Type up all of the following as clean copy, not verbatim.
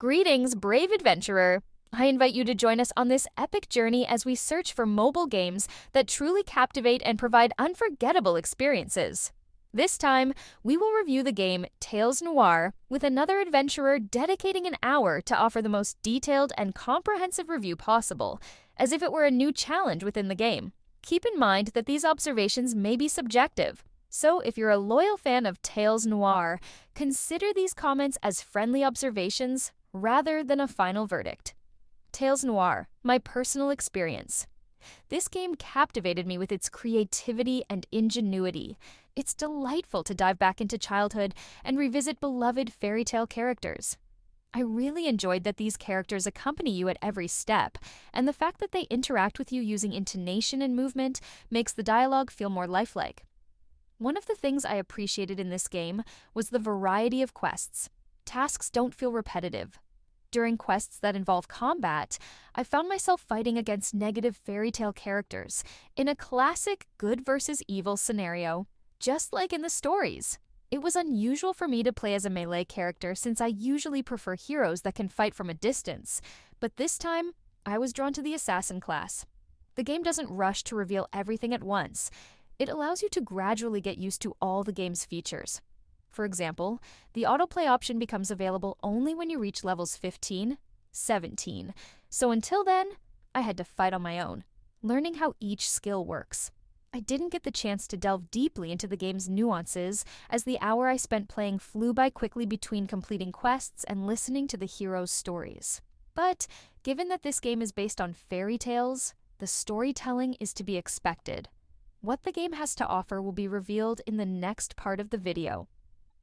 Greetings, brave adventurer! I invite you to join us on this epic journey as we search for mobile games that truly captivate and provide unforgettable experiences. This time, we will review the game Tales Noir with another adventurer dedicating an hour to offer the most detailed and comprehensive review possible, as if it were a new challenge within the game. Keep in mind that these observations may be subjective, so if you're a loyal fan of Tales Noir, consider these comments as friendly observations rather than a final verdict. Tales Noir, my personal experience. This game captivated me with its creativity and ingenuity. It's delightful to dive back into childhood and revisit beloved fairy tale characters. I really enjoyed that these characters accompany you at every step, and the fact that they interact with you using intonation and movement makes the dialogue feel more lifelike. One of the things I appreciated in this game was the variety of quests. Tasks don't feel repetitive. During quests that involve combat, I found myself fighting against negative fairy tale characters in a classic good versus evil scenario, just like in the stories. It was unusual for me to play as a melee character since I usually prefer heroes that can fight from a distance, but this time, I was drawn to the assassin class. The game doesn't rush to reveal everything at once. It allows you to gradually get used to all the game's features. For example, the autoplay option becomes available only when you reach levels 15, 17, so until then, I had to fight on my own, learning how each skill works. I didn't get the chance to delve deeply into the game's nuances, as the hour I spent playing flew by quickly between completing quests and listening to the heroes' stories. But, given that this game is based on fairy tales, the storytelling is to be expected. What the game has to offer will be revealed in the next part of the video.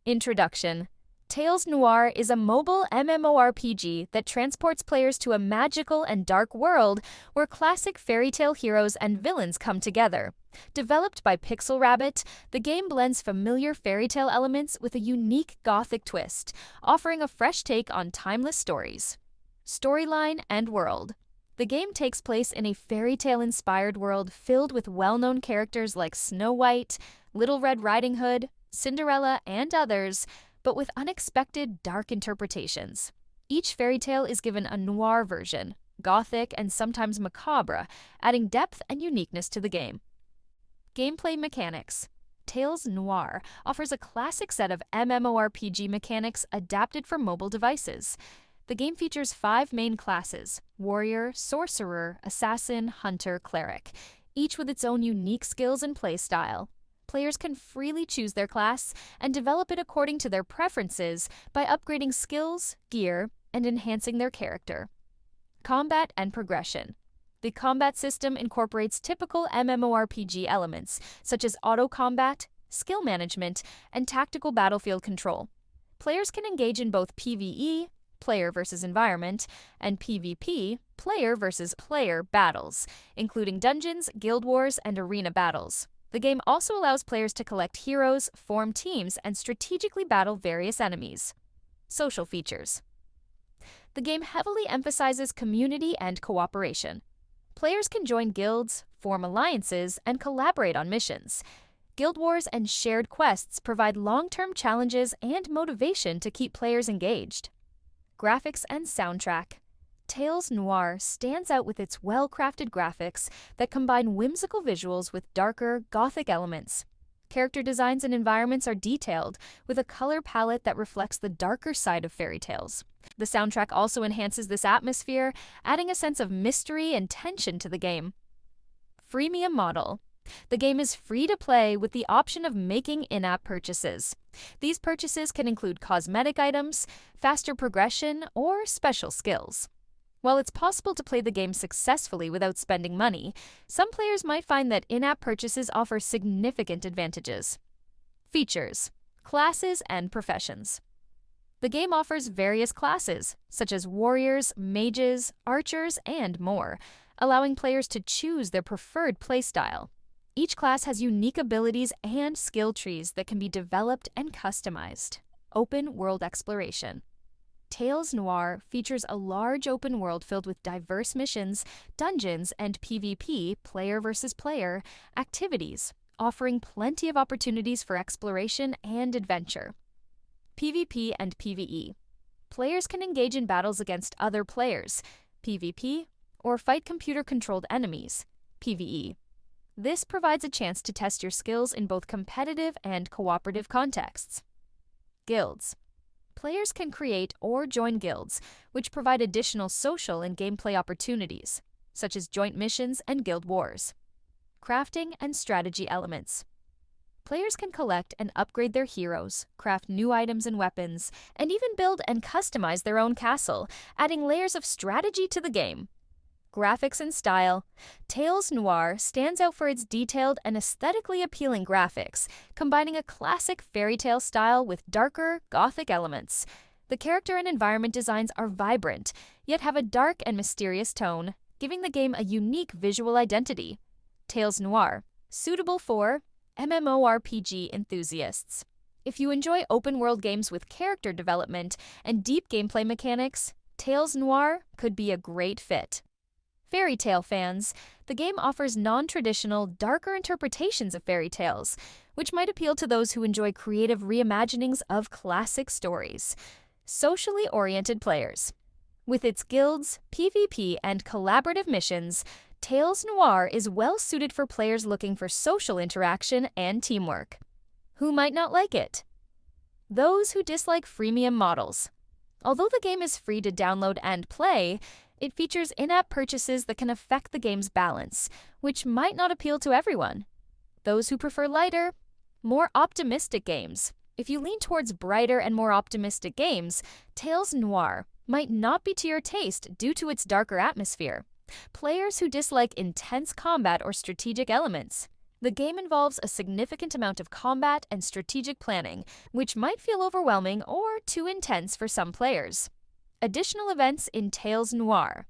Introduction. Tales Noir is a mobile MMORPG that transports players to a magical and dark world where classic fairy tale heroes and villains come together. Developed by Pixel Rabbit, the game blends familiar fairy tale elements with a unique gothic twist, offering a fresh take on timeless stories. Storyline and world. The game takes place in a fairy tale-inspired world filled with well-known characters like Snow White, Little Red Riding Hood, Cinderella, and others, but with unexpected dark interpretations. Each fairy tale is given a noir version, gothic and sometimes macabre, adding depth and uniqueness to the game. Gameplay mechanics. Tales Noir offers a classic set of MMORPG mechanics adapted for mobile devices. The game features 5 main classes: Warrior, Sorcerer, Assassin, Hunter, Cleric, each with its own unique skills and playstyle. Players can freely choose their class and develop it according to their preferences by upgrading skills, gear, and enhancing their character. Combat and progression. The combat system incorporates typical MMORPG elements, such as auto-combat, skill management, and tactical battlefield control. Players can engage in both PvE, player versus environment, and PvP, player versus player battles, including dungeons, guild wars, and arena battles. The game also allows players to collect heroes, form teams, and strategically battle various enemies. Social features. The game heavily emphasizes community and cooperation. Players can join guilds, form alliances, and collaborate on missions. Guild wars and shared quests provide long-term challenges and motivation to keep players engaged. Graphics and soundtrack. Tales Noir stands out with its well-crafted graphics that combine whimsical visuals with darker, gothic elements. Character designs and environments are detailed, with a color palette that reflects the darker side of fairy tales. The soundtrack also enhances this atmosphere, adding a sense of mystery and tension to the game. Freemium model. The game is free to play with the option of making in-app purchases. These purchases can include cosmetic items, faster progression, or special skills. While it's possible to play the game successfully without spending money, some players might find that in-app purchases offer significant advantages. Features, classes, and professions. The game offers various classes, such as warriors, mages, archers, and more, allowing players to choose their preferred playstyle. Each class has unique abilities and skill trees that can be developed and customized. Open world exploration. Tales Noir features a large open world filled with diverse missions, dungeons, and PvP, player versus player, activities, offering plenty of opportunities for exploration and adventure. PvP and PvE. players can engage in battles against other players, PvP, or fight computer-controlled enemies, PvE. This provides a chance to test your skills in both competitive and cooperative contexts. Guilds. Players can create or join guilds, which provide additional social and gameplay opportunities, such as joint missions and guild wars. Crafting and strategy elements. Players can collect and upgrade their heroes, craft new items and weapons, and even build and customize their own castle, adding layers of strategy to the game. Graphics and style. Tales Noir stands out for its detailed and aesthetically appealing graphics, combining a classic fairy tale style with darker, gothic elements. The character and environment designs are vibrant, yet have a dark and mysterious tone, giving the game a unique visual identity. Tales Noir, suitable for MMORPG enthusiasts. If you enjoy open-world games with character development and deep gameplay mechanics, Tales Noir could be a great fit. Fairy tale fans. The game offers non-traditional, darker interpretations of fairy tales, which might appeal to those who enjoy creative reimaginings of classic stories. Socially oriented players. With its guilds, PvP, and collaborative missions, Tales Noir is well suited for players looking for social interaction and teamwork. Who might not like it? Those who dislike freemium models. Although the game is free to download and play, it features in-app purchases that can affect the game's balance, which might not appeal to everyone. Those who prefer lighter, more optimistic games. If you lean towards brighter and more optimistic games, Tales Noir might not be to your taste due to its darker atmosphere. Players who dislike intense combat or strategic elements. The game involves a significant amount of combat and strategic planning, which might feel overwhelming or too intense for some players. Additional events in Tales Noir.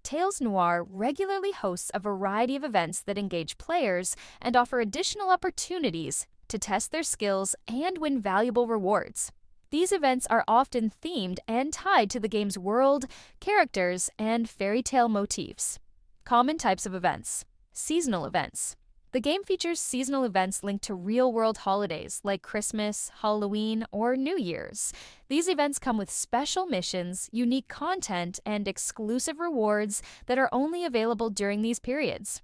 Tales Noir regularly hosts a variety of events that engage players and offer additional opportunities to test their skills and win valuable rewards. These events are often themed and tied to the game's world, characters, and fairy tale motifs. Common types of events. Seasonal events. The game features seasonal events linked to real-world holidays like Christmas, Halloween, or New Year's. These events come with special missions, unique content, and exclusive rewards that are only available during these periods.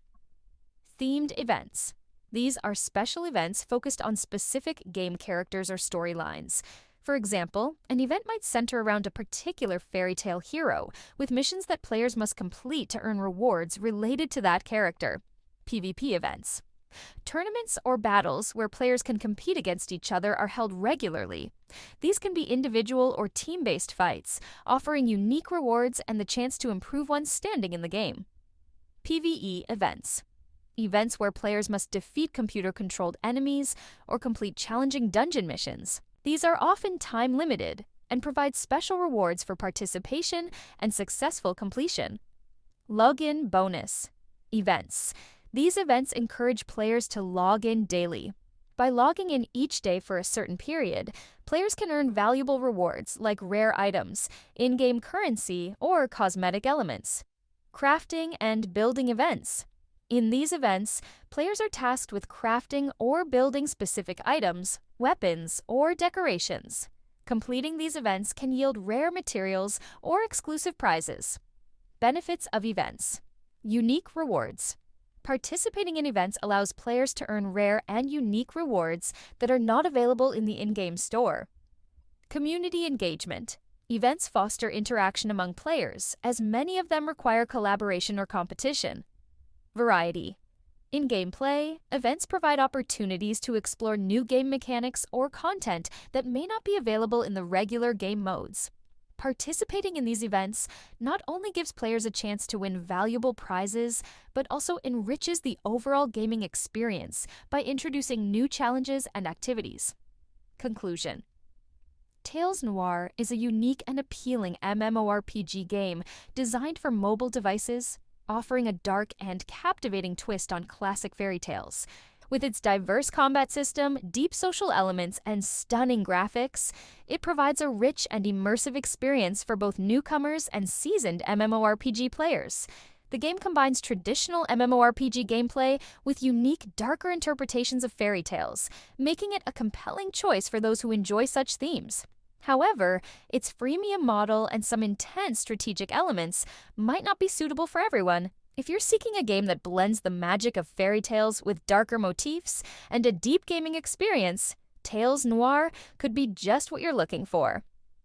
Themed events. These are special events focused on specific game characters or storylines. For example, an event might center around a particular fairy tale hero, with missions that players must complete to earn rewards related to that character. PvP events. Tournaments or battles where players can compete against each other are held regularly. These can be individual or team-based fights, offering unique rewards and the chance to improve one's standing in the game. PvE events. Events where players must defeat computer-controlled enemies or complete challenging dungeon missions. These are often time-limited and provide special rewards for participation and successful completion. Login bonus. Events. These events encourage players to log in daily. By logging in each day for a certain period, players can earn valuable rewards like rare items, in-game currency, or cosmetic elements. Crafting and building events. In these events, players are tasked with crafting or building specific items, weapons, or decorations. Completing these events can yield rare materials or exclusive prizes. Benefits of events. Unique rewards. Participating in events allows players to earn rare and unique rewards that are not available in the in-game store. Community engagement. Events foster interaction among players, as many of them require collaboration or competition. Variety. In gameplay, events provide opportunities to explore new game mechanics or content that may not be available in the regular game modes. Participating in these events not only gives players a chance to win valuable prizes, but also enriches the overall gaming experience by introducing new challenges and activities. Conclusion. Tales Noir is a unique and appealing MMORPG game designed for mobile devices, offering a dark and captivating twist on classic fairy tales. With its diverse combat system, deep social elements, and stunning graphics, it provides a rich and immersive experience for both newcomers and seasoned MMORPG players. The game combines traditional MMORPG gameplay with unique, darker interpretations of fairy tales, making it a compelling choice for those who enjoy such themes. However, its freemium model and some intense strategic elements might not be suitable for everyone. If you're seeking a game that blends the magic of fairy tales with darker motifs and a deep gaming experience, Tales Noir could be just what you're looking for.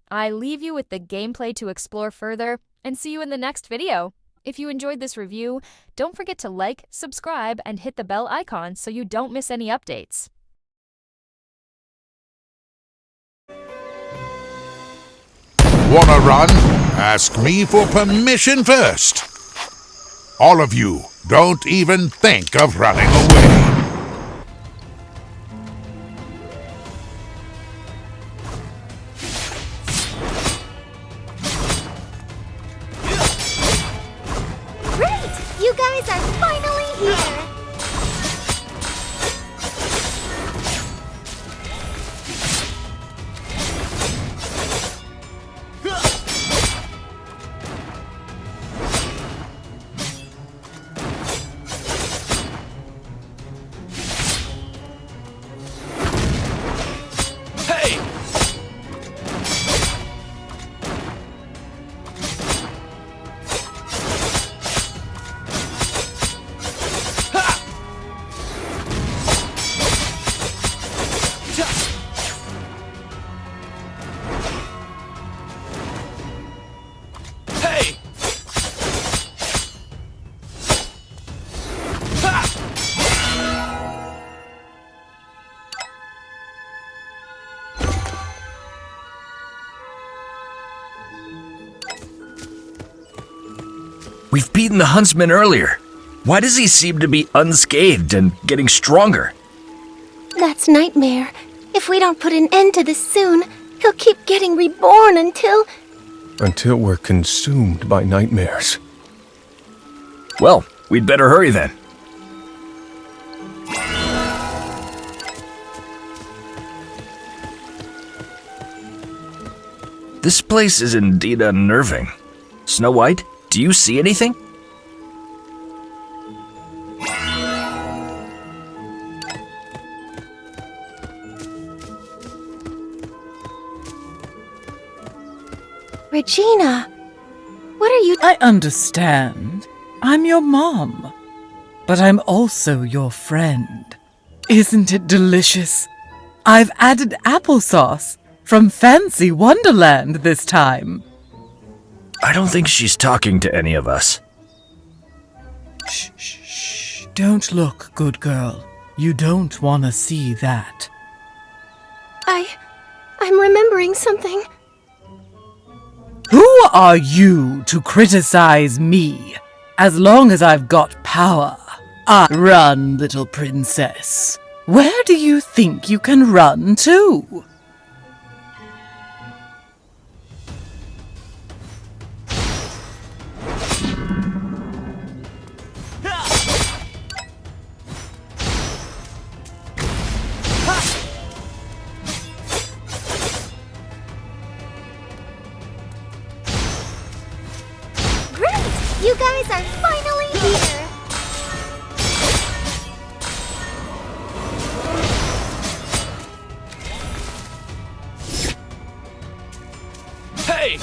I leave you with the gameplay to explore further, and see you in the next video. If you enjoyed this review, don't forget to like, subscribe, and hit the bell icon so you don't miss any updates. Wanna run? Ask me for permission first. All of you, don't even think of running away. Great! You guys are finally here! We've beaten the huntsman earlier. Why does he seem to be unscathed and getting stronger? That's Nightmare. If we don't put an end to this soon, he'll keep getting reborn until we're consumed by nightmares. Well, we'd better hurry then. This place is indeed unnerving. Snow White, do you see anything? Regina, what are you... I understand. I'm your mom. But I'm also your friend. Isn't it delicious? I've added applesauce from Fancy Wonderland this time. I don't think she's talking to any of us. Shh, shh, shh. Don't look, good girl. You don't want to see that. I'm remembering something. Who are you to criticize me? As long as I've got power, I run, little princess. Where do you think you can run to? You guys are finally here! Hey!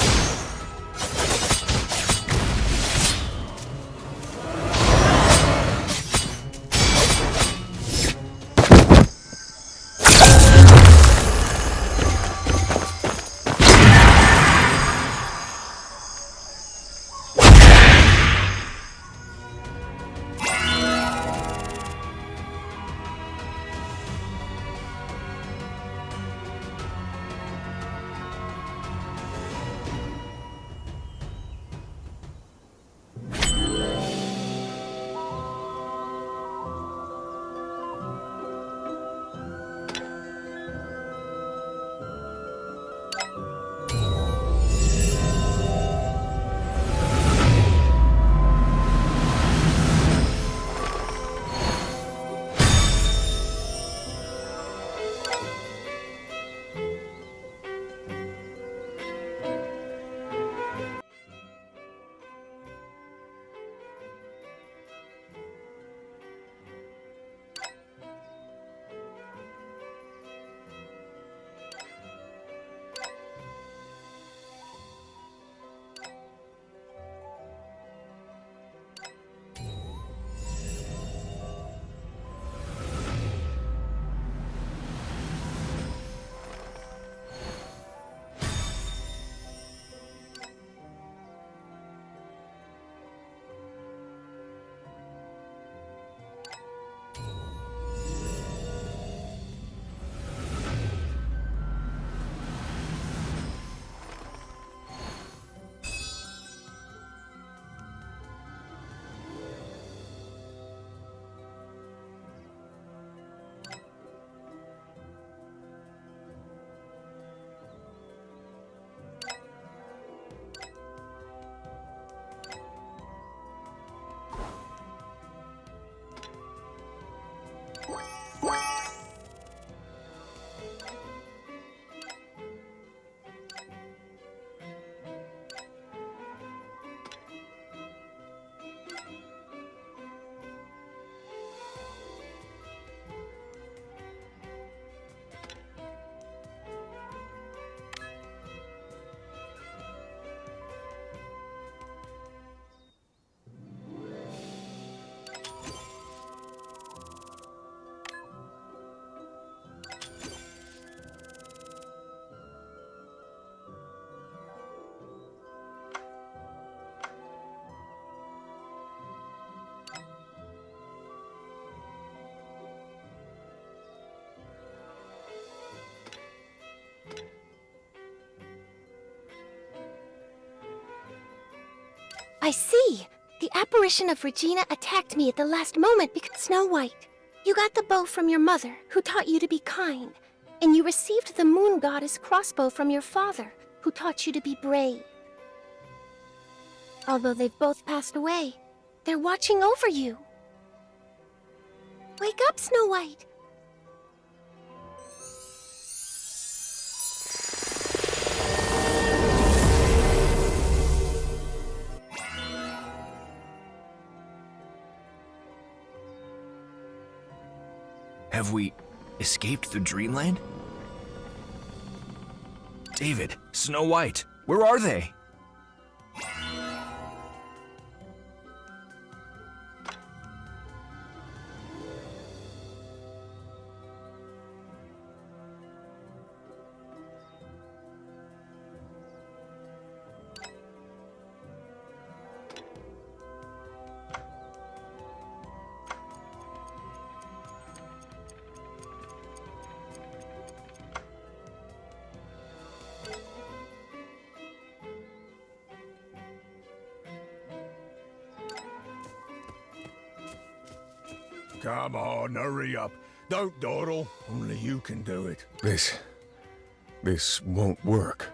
I see. The apparition of Regina attacked me at the last moment because Snow White. You got the bow from your mother, who taught you to be kind. And you received the moon goddess crossbow from your father, who taught you to be brave. Although they've both passed away, they're watching over you. Wake up, Snow White! Have we escaped the dreamland? David, Snow White, where are they? Come on, hurry up. Don't dawdle. Only you can do it. This won't work.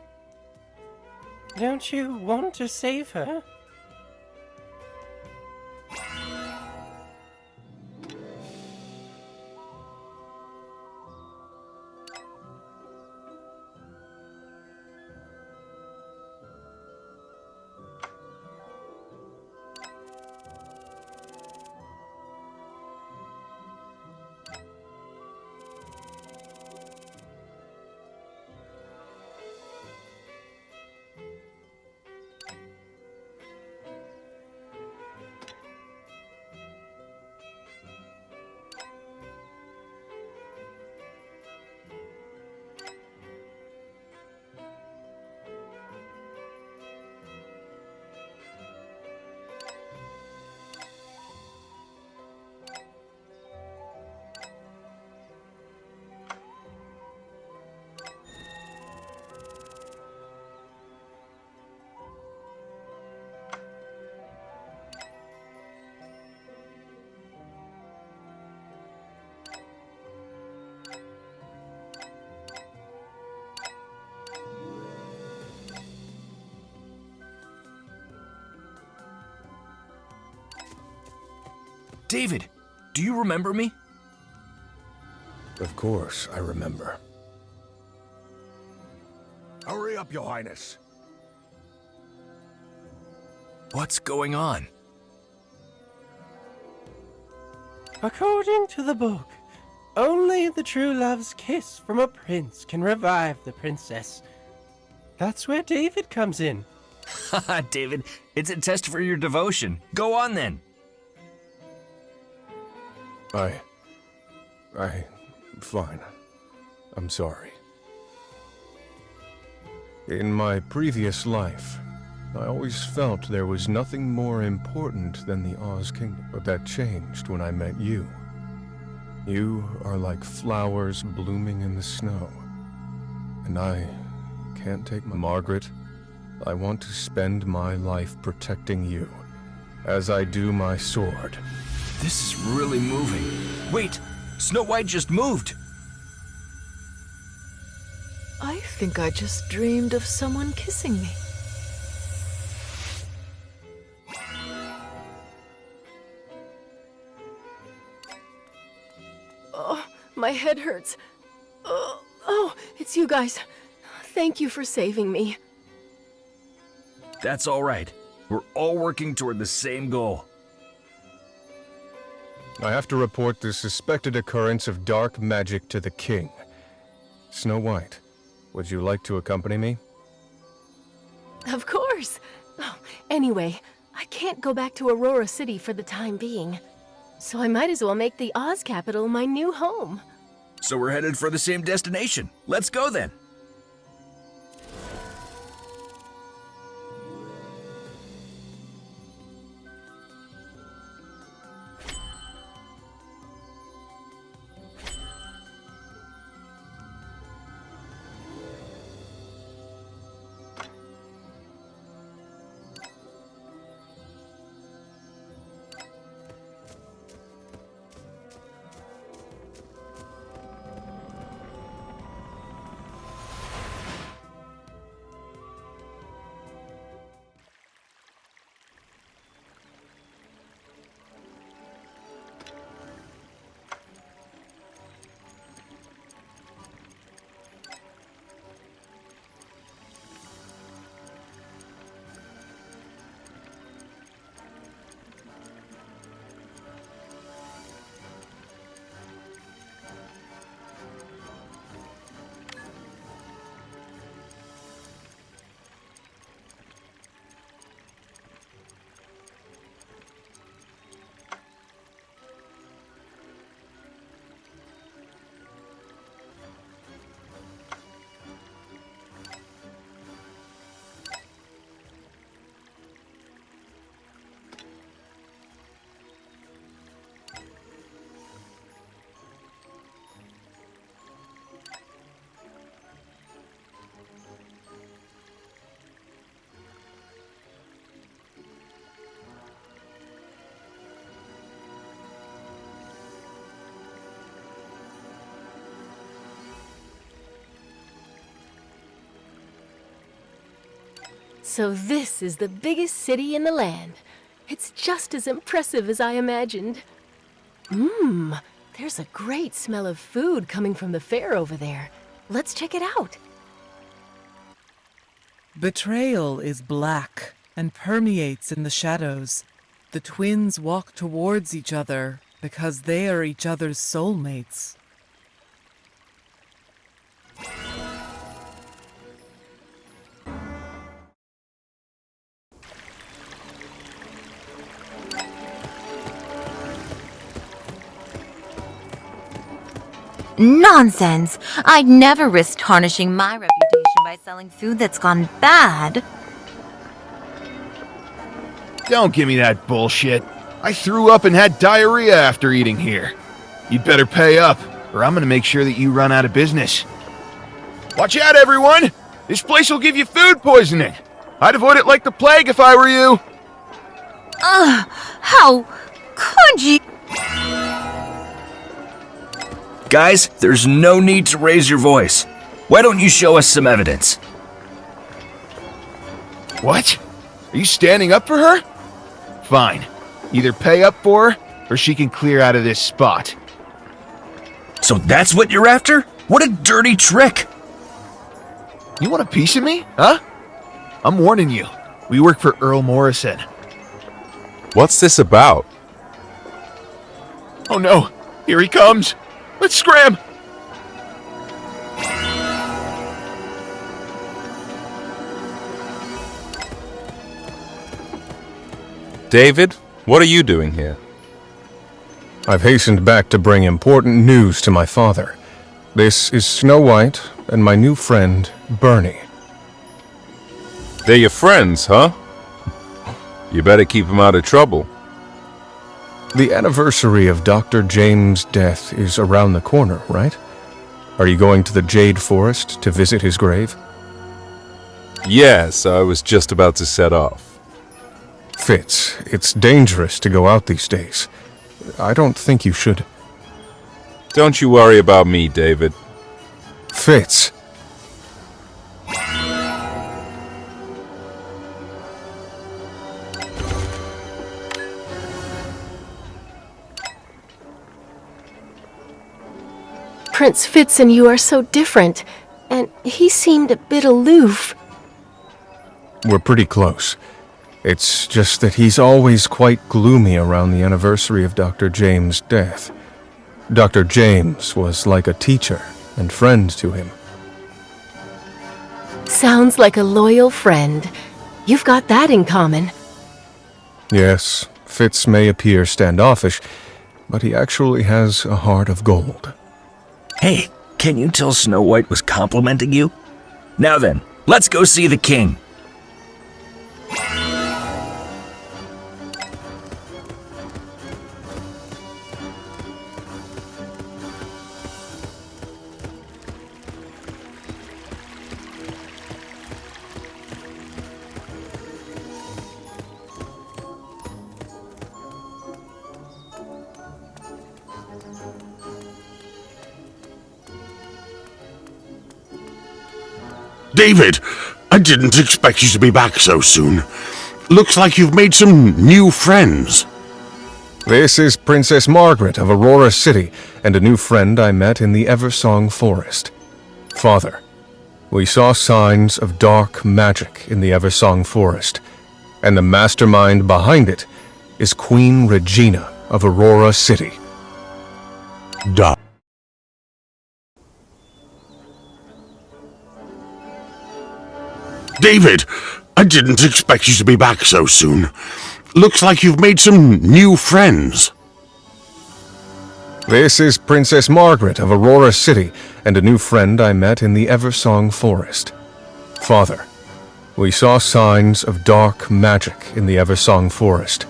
Don't you want to save her? David, do you remember me? Of course, I remember. Hurry up, Your Highness. What's going on? According to the book, only the true love's kiss from a prince can revive the princess. That's where David comes in. Haha, David, it's a test for your devotion. Go on then. Fine. I'm sorry. In my previous life, I always felt there was nothing more important than the Oz Kingdom, but that changed when I met you. You are like flowers blooming in the snow, and I can't take my... Margaret, I want to spend my life protecting you, as I do my sword. This is really moving. Wait, Snow White just moved. I think I just dreamed of someone kissing me. Oh, my head hurts. Oh, it's you guys. Thank you for saving me. That's all right. We're all working toward the same goal. I have to report the suspected occurrence of dark magic to the king. Snow White, would you like to accompany me? Of course. Oh, anyway, I can't go back to Aurora City for the time being. So I might as well make the Oz capital my new home. So we're headed for the same destination. Let's go then. So this is the biggest city in the land. It's just as impressive as I imagined. There's a great smell of food coming from the fair over there. Let's check it out. Betrayal is black and permeates in the shadows. The twins walk towards each other because they are each other's soulmates. Nonsense! I'd never risk tarnishing my reputation by selling food that's gone bad. Don't give me that bullshit. I threw up and had diarrhea after eating here. You'd better pay up, or I'm gonna make sure that you run out of business. Watch out, everyone! This place will give you food poisoning. I'd avoid it like the plague if I were you. How could you? Guys, there's no need to raise your voice. Why don't you show us some evidence? What? Are you standing up for her? Fine. Either pay up for her, or she can clear out of this spot. So that's what you're after? What a dirty trick! You want a piece of me, huh? I'm warning you. We work for Earl Morrison. What's this about? Oh no, here he comes. Let's scram! David, what are you doing here? I've hastened back to bring important news to my father. This is Snow White and my new friend, Bernie. They're your friends, huh? You better keep them out of trouble. The anniversary of Dr. James' death is around the corner, right? Are you going to the Jade Forest to visit his grave? Yes, I was just about to set off. Fitz, it's dangerous to go out these days. I don't think you should. Don't you worry about me, David. Fitz. Prince Fitz and you are so different, and he seemed a bit aloof. We're pretty close. It's just that he's always quite gloomy around the anniversary of Dr. James' death. Dr. James was like a teacher and friend to him. Sounds like a loyal friend. You've got that in common. Yes, Fitz may appear standoffish, but he actually has a heart of gold. Hey, can you tell Snow White was complimenting you? Now then, let's go see the king. David, I didn't expect you to be back so soon. Looks like you've made some new friends. This is Princess Margaret of Aurora City, and a new friend I met in the Eversong Forest. Father, we saw signs of dark magic in the Eversong Forest, and the mastermind behind it is Queen Regina of Aurora City. Dark. David, I didn't expect you to be back so soon. Looks like you've made some new friends. This is Princess Margaret of Aurora City, and a new friend I met in the Eversong Forest. Father, we saw signs of dark magic in the Eversong Forest,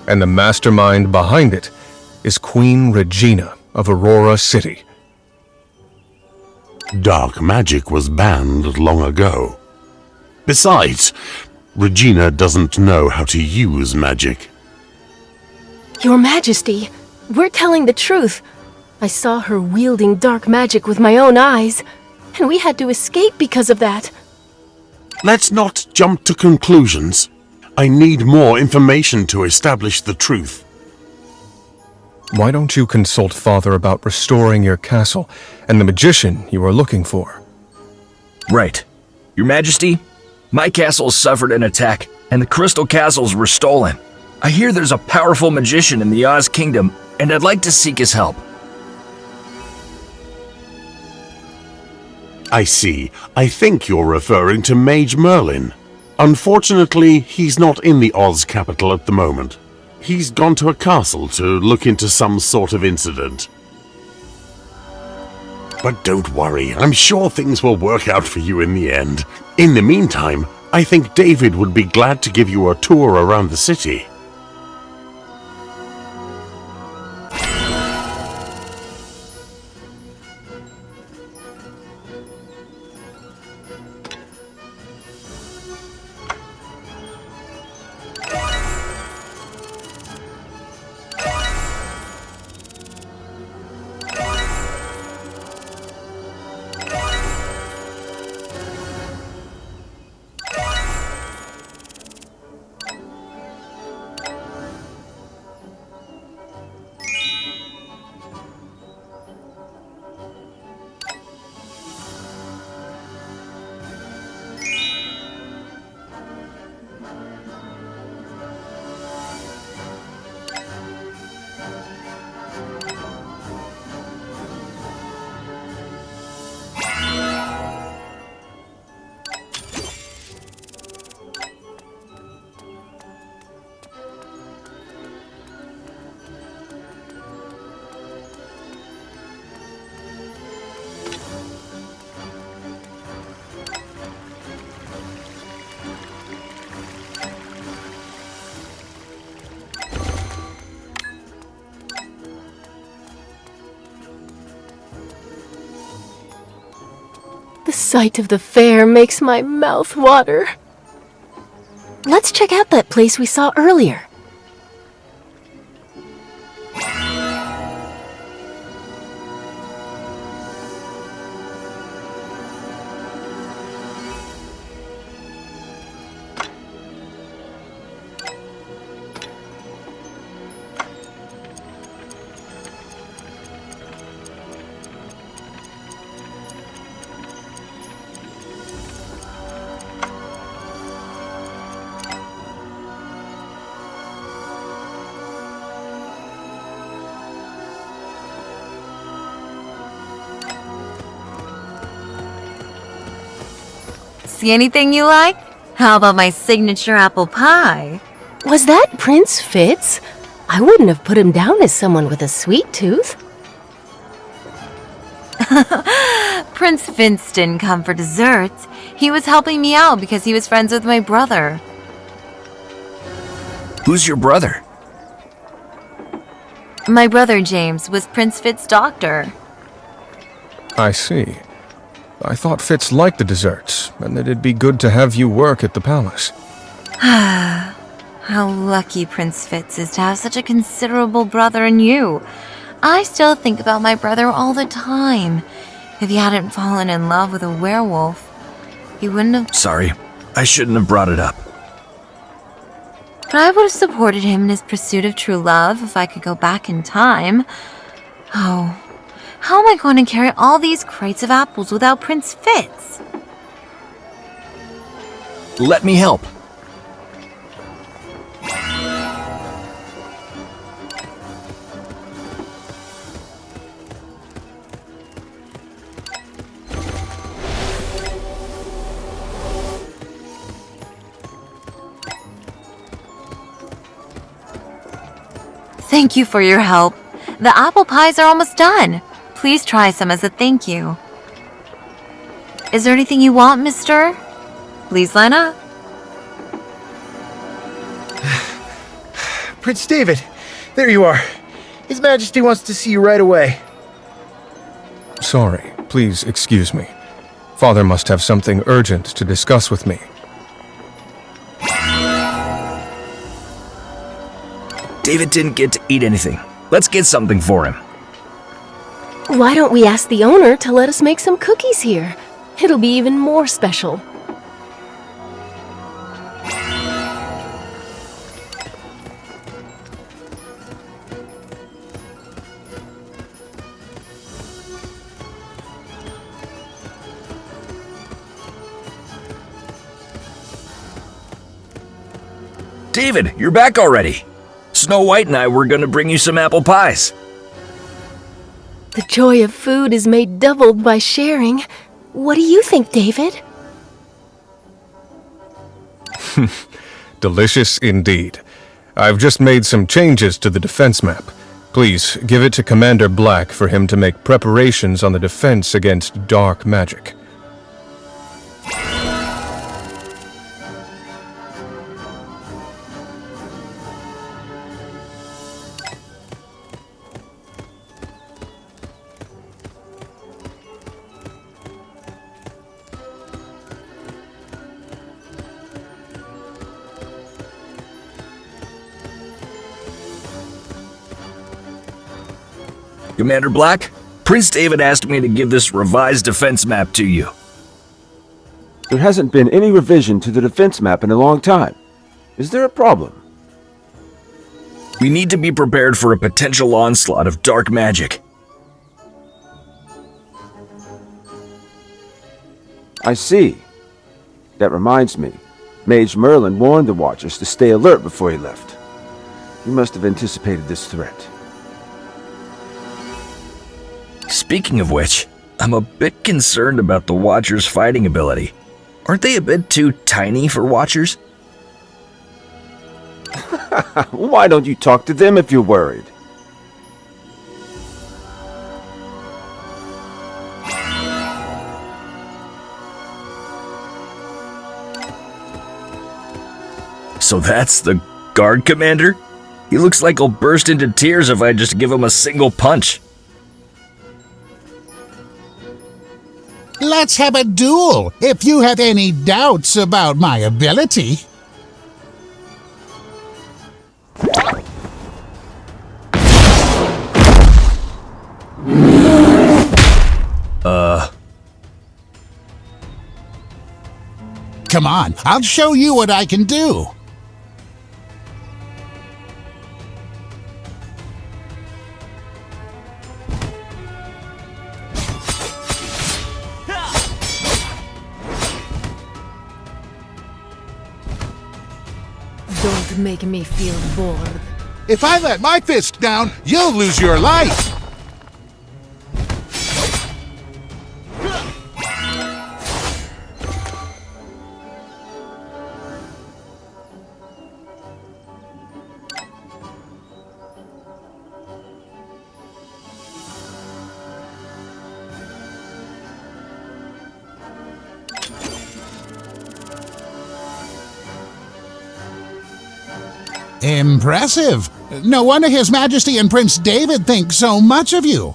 and the mastermind behind it is Queen Regina of Aurora City. Dark magic was banned long ago. Besides, Regina doesn't know how to use magic. Your Majesty, we're telling the truth. I saw her wielding dark magic with my own eyes, and we had to escape because of that. Let's not jump to conclusions. I need more information to establish the truth. Why don't you consult Father about restoring your castle and the magician you are looking for? Right. Your Majesty, my castle suffered an attack, and the crystal castles were stolen. I hear there's a powerful magician in the Oz Kingdom, and I'd like to seek his help. I see. I think you're referring to Mage Merlin. Unfortunately, he's not in the Oz capital at the moment. He's gone to a castle to look into some sort of incident. But don't worry, I'm sure things will work out for you in the end. In the meantime, I think David would be glad to give you a tour around the city. The sight of the fair makes my mouth water. Let's check out that place we saw earlier. See anything you like? How about my signature apple pie? Was that Prince Fitz? I wouldn't have put him down as someone with a sweet tooth. Prince Vince didn't come for desserts. He was helping me out because he was friends with my brother. Who's your brother? My brother James was Prince Fitz's doctor. I see. I thought Fitz liked the desserts, and that it'd be good to have you work at the palace. How lucky Prince Fitz is to have such a considerable brother in you. I still think about my brother all the time. If he hadn't fallen in love with a werewolf, he wouldn't have... Sorry, I shouldn't have brought it up. But I would have supported him in his pursuit of true love if I could go back in time. Oh, how am I going to carry all these crates of apples without Prince Fitz? Let me help. Thank you for your help. The apple pies are almost done. Please try some as a thank you. Is there anything you want, mister? Please line up. Prince David, there you are. His Majesty wants to see you right away. Sorry, please excuse me. Father must have something urgent to discuss with me. David didn't get to eat anything. Let's get something for him. Why don't we ask the owner to let us make some cookies here? It'll be even more special. David, you're back already. Snow White and I were going to bring you some apple pies. The joy of food is made doubled by sharing. What do you think, David? Delicious indeed. I've just made some changes to the defense map. Please give it to Commander Black for him to make preparations on the defense against dark magic. Commander Black, Prince David asked me to give this revised defense map to you. There hasn't been any revision to the defense map in a long time. Is there a problem? We need to be prepared for a potential onslaught of dark magic. I see. That reminds me. Mage Merlin warned the Watchers to stay alert before he left. He must have anticipated this threat. Speaking of which, I'm a bit concerned about the Watchers' fighting ability. Aren't they a bit too tiny for Watchers? Why don't you talk to them if you're worried? So that's the guard commander? He looks like he'll burst into tears if I just give him a single punch. Let's have a duel if you have any doubts about my ability. Come on, I'll show you what I can do. Don't make me feel bored. If I let my fist down, you'll lose your life. Impressive. No wonder His Majesty and Prince David think so much of you.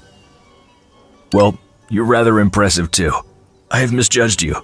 Well, you're rather impressive too. I have misjudged you.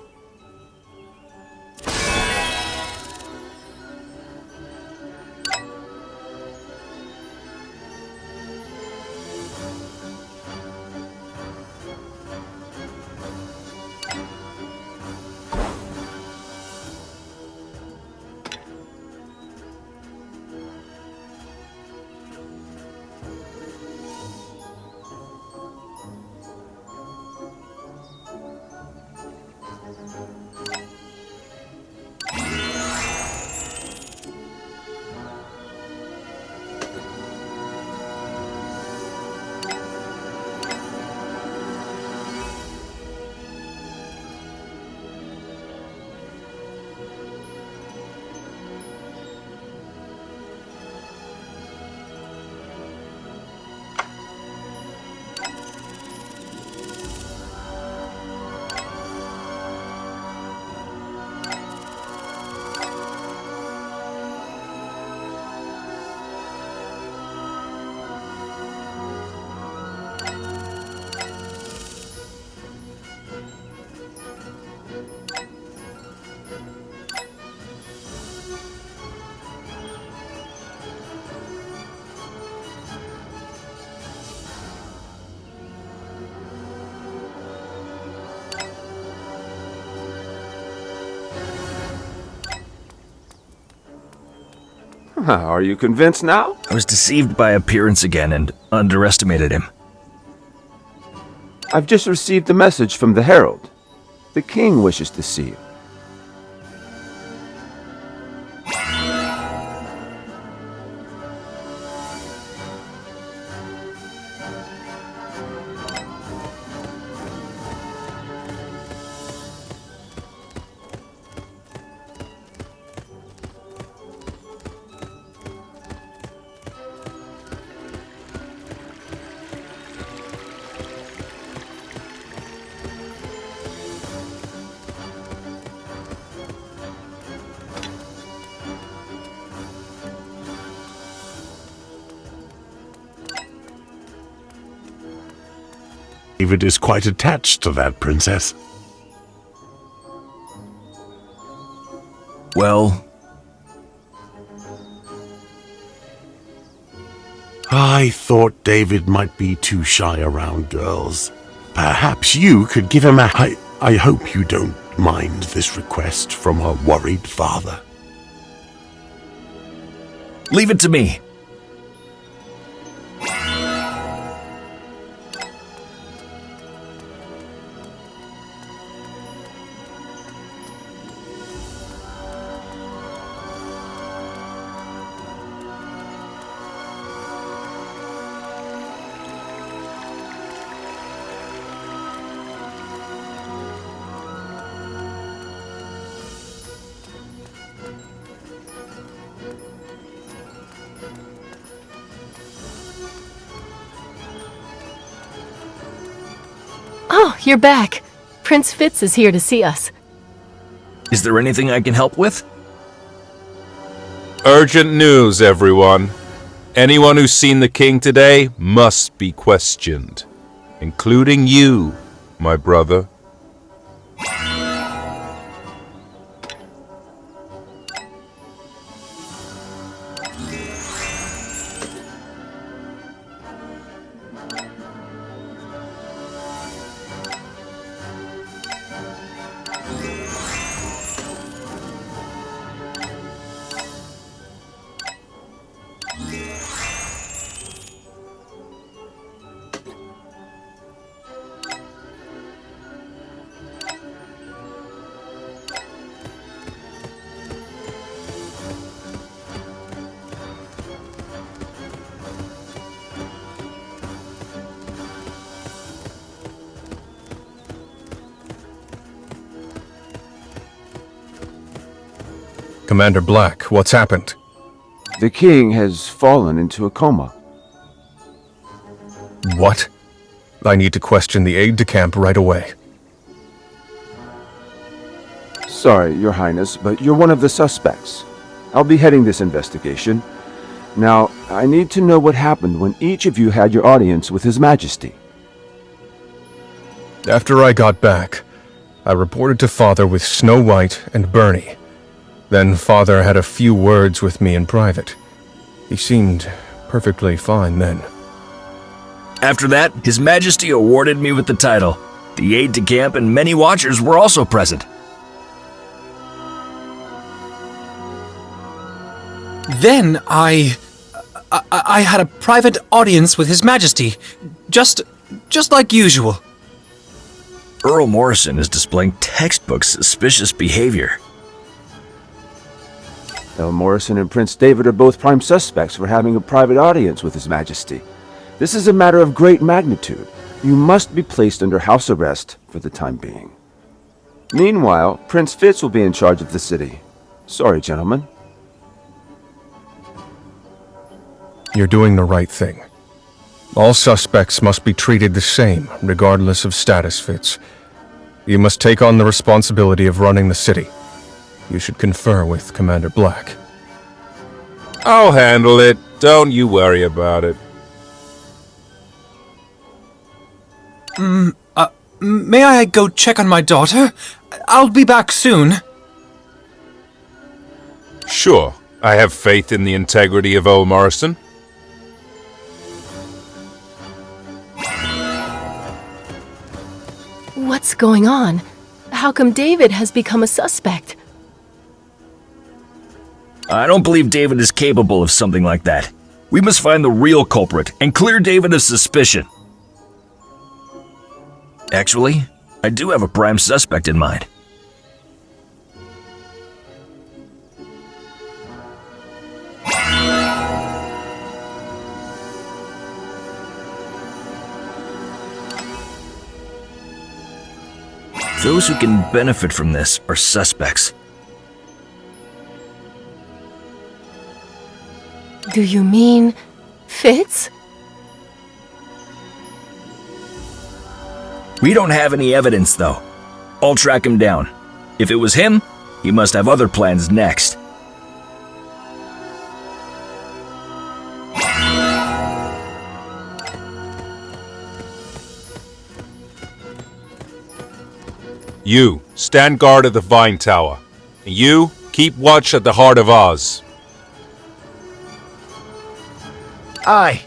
Are you convinced now? I was deceived by appearance again and underestimated him. I've just received a message from the Herald. The king wishes to see you. David is quite attached to that princess. Well, I thought David might be too shy around girls. Perhaps you could give him a... I hope you don't mind this request from a worried father. leave it to me. Oh, you're back. Prince Fitz is here to see us. Is there anything I can help with? Urgent news, everyone. Anyone who's seen the king today must be questioned, including you, my brother. Commander Black, what's happened? The king has fallen into a coma. What? I need to question the aide-de-camp right away. Sorry, Your Highness, but you're one of the suspects. I'll be heading this investigation. Now, I need to know what happened when each of you had your audience with His Majesty. After I got back, I reported to Father with Snow White and Bernie. Then Father had a few words with me in private. He seemed perfectly fine then. After that, His Majesty awarded me with the title. The aide-de-camp and many watchers were also present. Then I had a private audience with His Majesty, just like usual. Earl Morrison is displaying textbook suspicious behavior. Earl Morrison and Prince David are both prime suspects for having a private audience with His Majesty. This is a matter of great magnitude. You must be placed under house arrest for the time being. Meanwhile, Prince Fitz will be in charge of the city. Sorry, gentlemen. You're doing the right thing. All suspects must be treated the same, regardless of status, Fitz. You must take on the responsibility of running the city. You should confer with Commander Black. I'll handle it. Don't you worry about it. May I go check on my daughter? I'll be back soon. Sure, I have faith in the integrity of Earl Morrison. What's going on? How come David has become a suspect? I don't believe David is capable of something like that. We must find the real culprit and clear David of suspicion. Actually, I do have a prime suspect in mind. Those who can benefit from this are suspects. Do you mean Fitz? We don't have any evidence, though. I'll track him down. If it was him, he must have other plans next. You, stand guard at the Vine Tower. And you, keep watch at the Heart of Oz. Aye.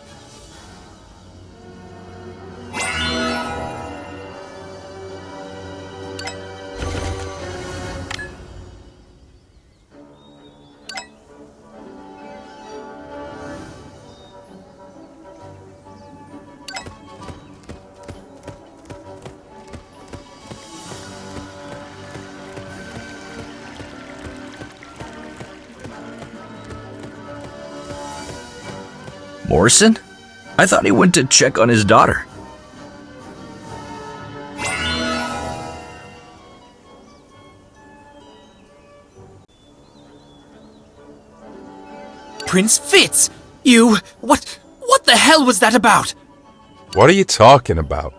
Morrison? I thought he went to check on his daughter. Prince Fitz! You... What the hell was that about? What are you talking about?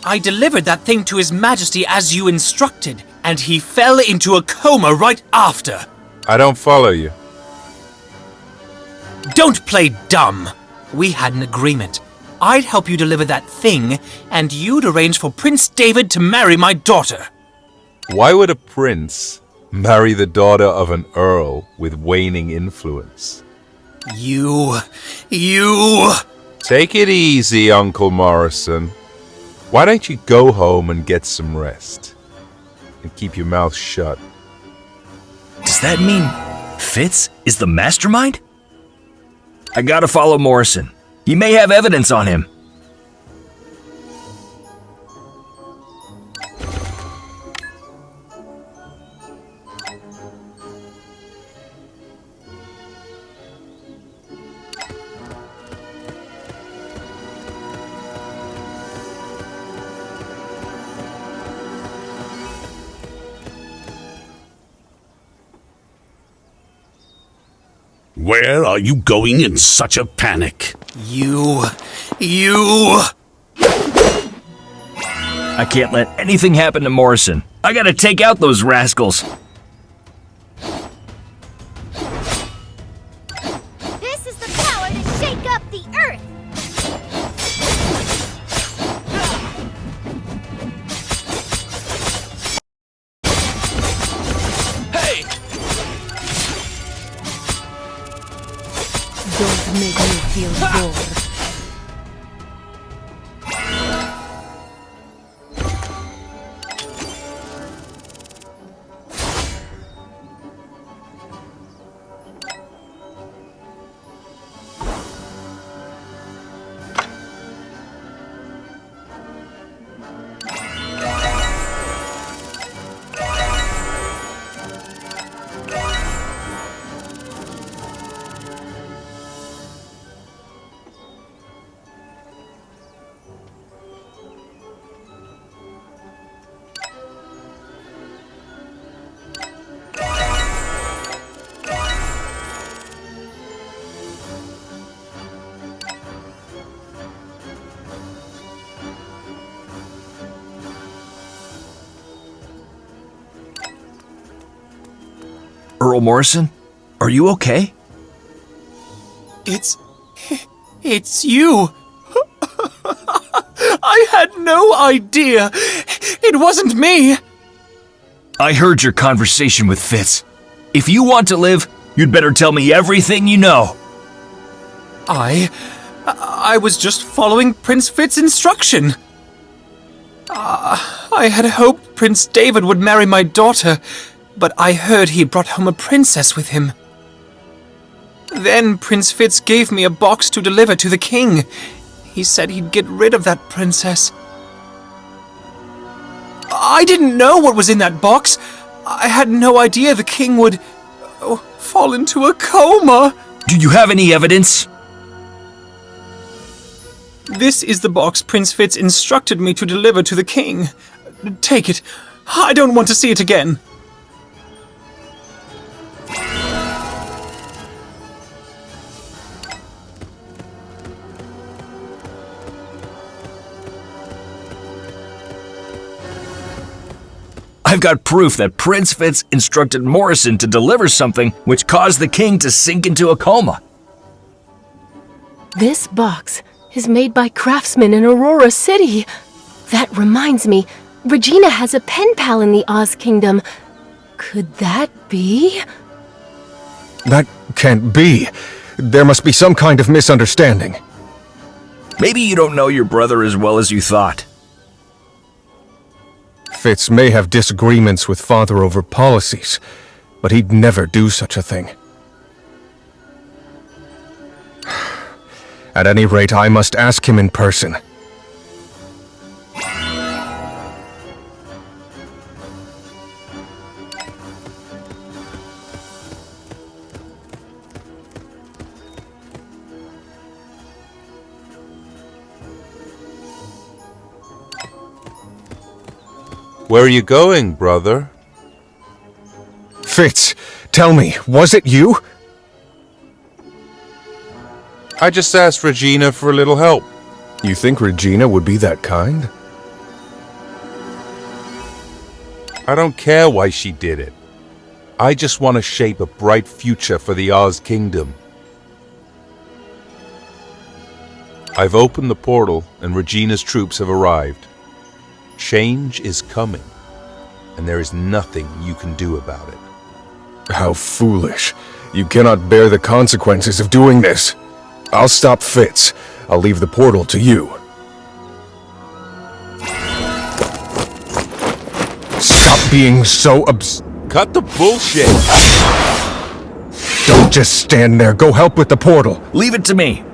I delivered that thing to His Majesty as you instructed, and he fell into a coma right after. I don't follow you. Don't play dumb. We had an agreement. I'd help you deliver that thing, and you'd arrange for Prince David to marry my daughter. Why would a prince marry the daughter of an earl with waning influence? You... Take it easy, Uncle Morrison. Why don't you go home and get some rest? And keep your mouth shut. Does that mean Fitz is the mastermind? I gotta follow Morrison. He may have evidence on him. Where are you going in such a panic? You... I can't let anything happen to Morrison. I gotta take out those rascals. This is the power to shake up the earth! Don't make me feel bored. Earl Morrison, are you okay? It's you. I had no idea. It wasn't me. I heard your conversation with Fitz. If you want to live, you'd better tell me everything you know. I was just following Prince Fitz's instruction. I had hoped Prince David would marry my daughter, but I heard he brought home a princess with him. Then Prince Fitz gave me a box to deliver to the king. He said he'd get rid of that princess. I didn't know what was in that box. I had no idea the king would fall into a coma. Do you have any evidence? This is the box Prince Fitz instructed me to deliver to the king. Take it. I don't want to see it again. I've got proof that Prince Fitz instructed Morrison to deliver something which caused the king to sink into a coma. This box is made by craftsmen in Aurora City. That reminds me, Regina has a pen pal in the Oz Kingdom. Could that be? That can't be. There must be some kind of misunderstanding. Maybe you don't know your brother as well as you thought. Fitz may have disagreements with Father over policies, but he'd never do such a thing. At any rate, I must ask him in person. Where are you going, brother? Fitz, tell me, was it you? I just asked Regina for a little help. You think Regina would be that kind? I don't care why she did it. I just want to shape a bright future for the Oz Kingdom. I've opened the portal and Regina's troops have arrived. Change is coming, and there is nothing you can do about it. How foolish. You cannot bear the consequences of doing this. I'll stop Fitz. I'll leave the portal to you. Stop being so Cut the bullshit! Don't just stand there. Go help with the portal. Leave it to me.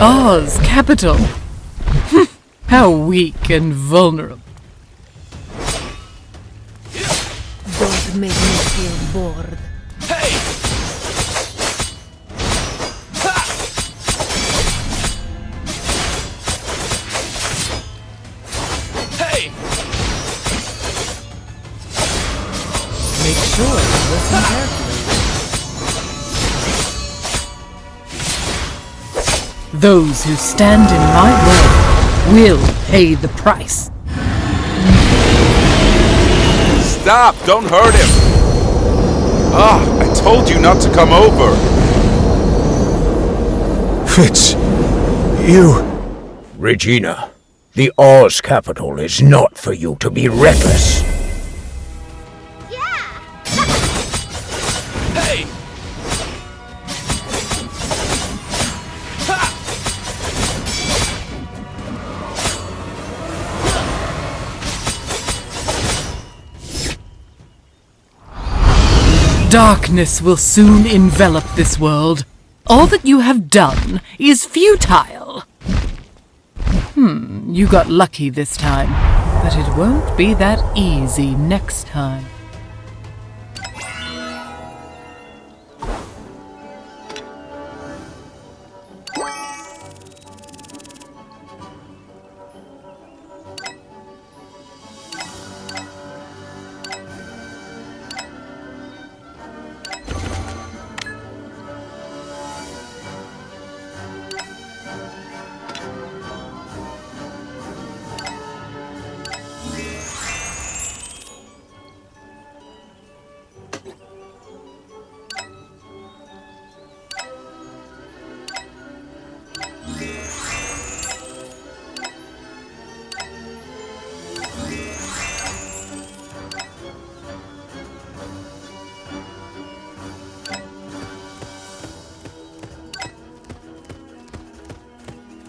Oz, capital. How weak and vulnerable. Don't make me feel bored. Hey! Hey! Make sure to listen carefully. Those who stand in my way will pay the price. Stop! Don't hurt him! I told you not to come over! Fitz, you... Regina, the Oz capital is not for you to be reckless. Hey! Darkness will soon envelop this world. All that you have done is futile. You got lucky this time, but it won't be that easy next time.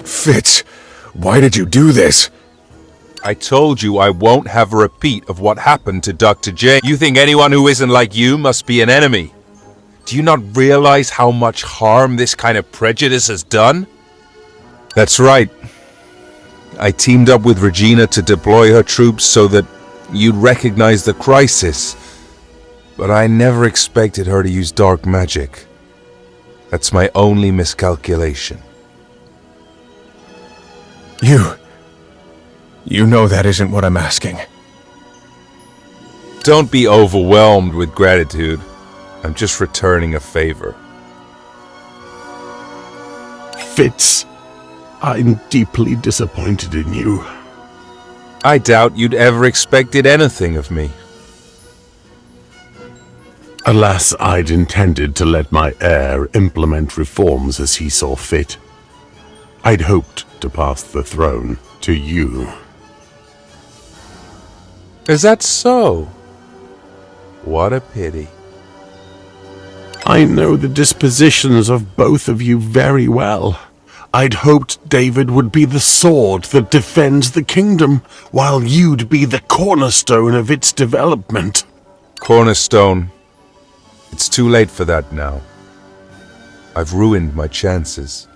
Fitz, why did you do this? I told you I won't have a repeat of what happened to Dr. J. You think anyone who isn't like you must be an enemy? Do you not realize how much harm this kind of prejudice has done? That's right. I teamed up with Regina to deploy her troops so that you'd recognize the crisis. But I never expected her to use dark magic. That's my only miscalculation. You know that isn't what I'm asking. Don't be overwhelmed with gratitude. I'm just returning a favor. Fitz, I'm deeply disappointed in you. I doubt you'd ever expected anything of me. Alas, I'd intended to let my heir implement reforms as he saw fit. I'd hoped to pass the throne to you. Is that so? What a pity. I know the dispositions of both of you very well. I'd hoped David would be the sword that defends the kingdom, while you'd be the cornerstone of its development. Cornerstone. It's too late for that now. I've ruined my chances.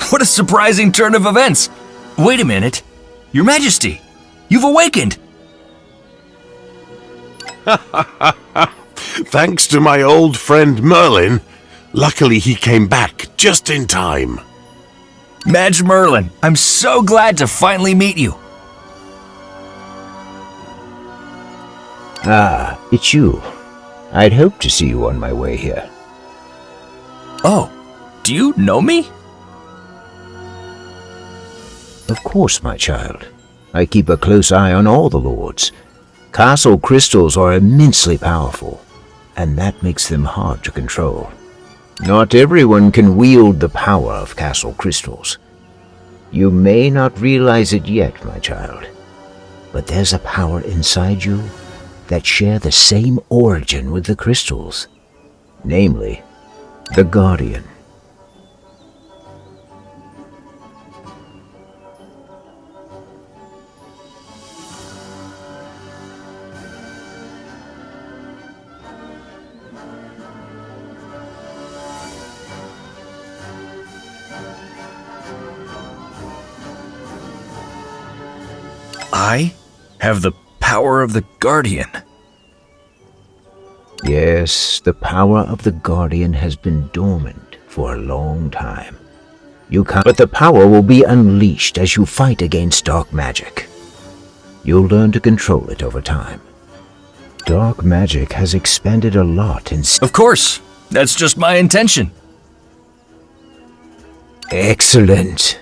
What a surprising turn of events! Wait a minute. Your Majesty, you've awakened! Thanks to my old friend Merlin. Luckily he came back just in time. Madge Merlin, I'm so glad to finally meet you. Ah, it's you. I'd hoped to see you on my way here. Oh, do you know me? Of course, my child. I keep a close eye on all the lords. Castle crystals are immensely powerful, and that makes them hard to control. Not everyone can wield the power of castle crystals. You may not realize it yet, my child, but there's a power inside you that share the same origin with the crystals, namely, the Guardian. I have the power of the Guardian. Yes, the power of the Guardian has been dormant for a long time. But the power will be unleashed as you fight against dark magic. You'll learn to control it over time. Dark magic has expanded a lot in... Of course, that's just my intention. Excellent.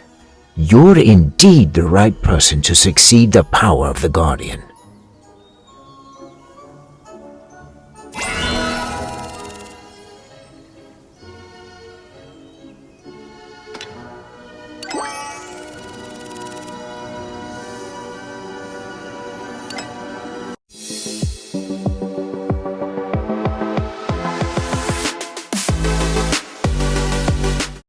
You're indeed the right person to succeed the power of the Guardian.